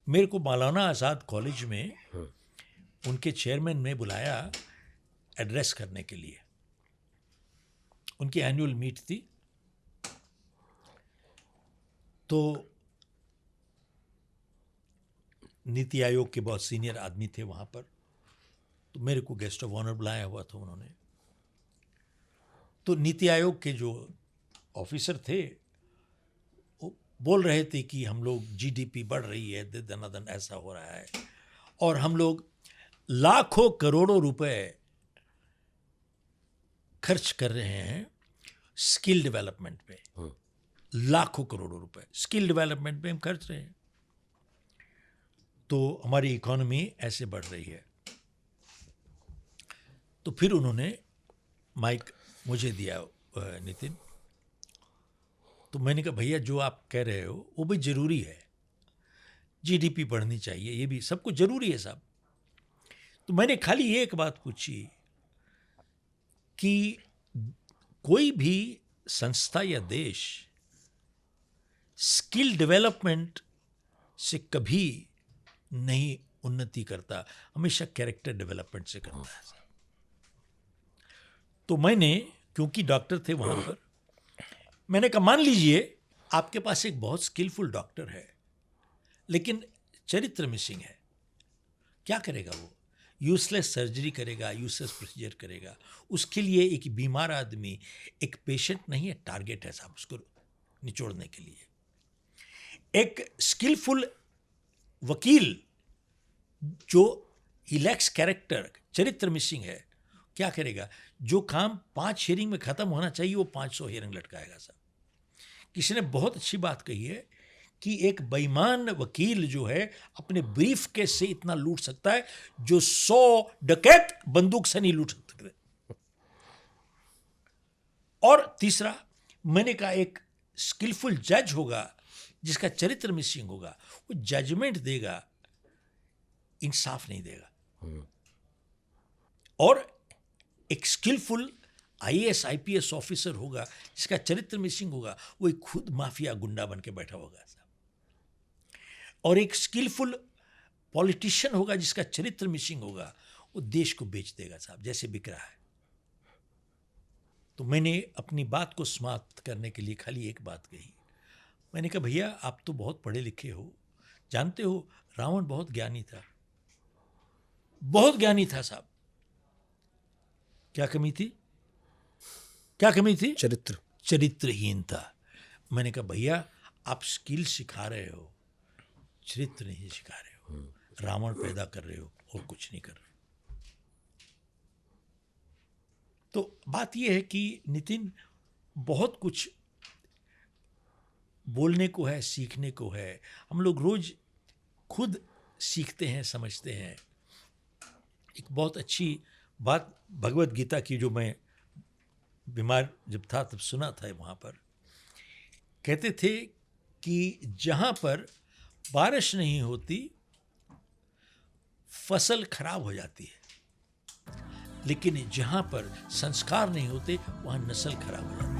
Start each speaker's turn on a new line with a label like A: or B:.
A: मेरे को मौलाना आज़ाद कॉलेज में उनके चेयरमैन ने बुलाया एड्रेस करने के लिए। उनकी एनुअल मीट थी, तो नीति आयोग के बहुत सीनियर आदमी थे वहाँ पर, तो मेरे को गेस्ट ऑफ ऑनर बुलाया हुआ था उन्होंने। तो नीति आयोग के जो ऑफिसर थे वो बोल रहे थे कि हम लोग जीडीपी बढ़ रही है, दनादन ऐसा हो रहा है, और हम लोग लाखों करोड़ों रुपए खर्च कर रहे हैं स्किल डेवलपमेंट पे। लाखों करोड़ों रुपए स्किल डेवलपमेंट पे हम खर्च रहे हैं, तो हमारी इकोनॉमी ऐसे बढ़ रही है। तो फिर उन्होंने माइक मुझे दिया, नितिन। तो मैंने कहा भैया जो आप कह रहे हो वो भी जरूरी है, जीडीपी बढ़नी चाहिए, ये भी सब कुछ जरूरी है साहब। तो मैंने खाली एक बात पूछी कि कोई भी संस्था या देश स्किल डेवलपमेंट से कभी नहीं उन्नति करता, हमेशा कैरेक्टर डेवलपमेंट से करता है। तो मैंने, क्योंकि डॉक्टर थे वहाँ पर, मैंने कहा मान लीजिए आपके पास एक बहुत स्किलफुल डॉक्टर है लेकिन चरित्र मिसिंग है, क्या करेगा वो? यूजलेस सर्जरी करेगा, यूजलेस प्रोसीजर करेगा। उसके लिए एक बीमार आदमी एक पेशेंट नहीं है, टारगेट है साहब उसको निचोड़ने के लिए। एक स्किलफुल वकील जो ही लैक्स कैरेक्टर, चरित्र मिसिंग है, क्या करेगा? जो काम 5 हियरिंग में खत्म होना चाहिए वो 500 हियरिंग लटकाएगा साहब। किसी ने बहुत अच्छी बात कही है कि एक बेईमान वकील जो है अपने ब्रीफ केस से इतना लूट सकता है जो 100 डकैत बंदूक से नहीं लूट सकते। और तीसरा, मैंने कहा एक स्किलफुल जज होगा जिसका चरित्र मिसिंग होगा, वो जजमेंट देगा, इंसाफ नहीं देगा। और एक स्किलफुल आईएएस आईपीएस ऑफिसर होगा जिसका चरित्र मिसिंग होगा, वो एक खुद माफिया गुंडा बन के बैठा होगा साहब। और एक स्किलफुल पॉलिटिशियन होगा जिसका चरित्र मिसिंग होगा, वो देश को बेच देगा साहब, जैसे बिक रहा है। तो मैंने अपनी बात को समाप्त करने के लिए खाली एक बात कही। मैंने कहा भैया आप तो बहुत पढ़े लिखे हो, जानते हो रावण बहुत ज्ञानी था, बहुत ज्ञानी था साहब। क्या कमी थी? क्या कमी थी? चरित्रहीन था। मैंने कहा भैया आप स्किल सिखा रहे हो, चरित्र नहीं सिखा रहे हो, रावण पैदा कर रहे हो और कुछ नहीं कर रहे हो। तो बात यह है कि नितिन, बहुत कुछ बोलने को है, सीखने को है। हम लोग रोज खुद सीखते हैं, समझते हैं। एक बहुत अच्छी बात भगवत गीता की जो मैं बीमार जब था तब सुना था वहाँ पर, कहते थे कि जहाँ पर बारिश नहीं होती फसल खराब हो जाती है, लेकिन जहाँ पर संस्कार नहीं होते वहाँ नस्ल खराब हो जाती है।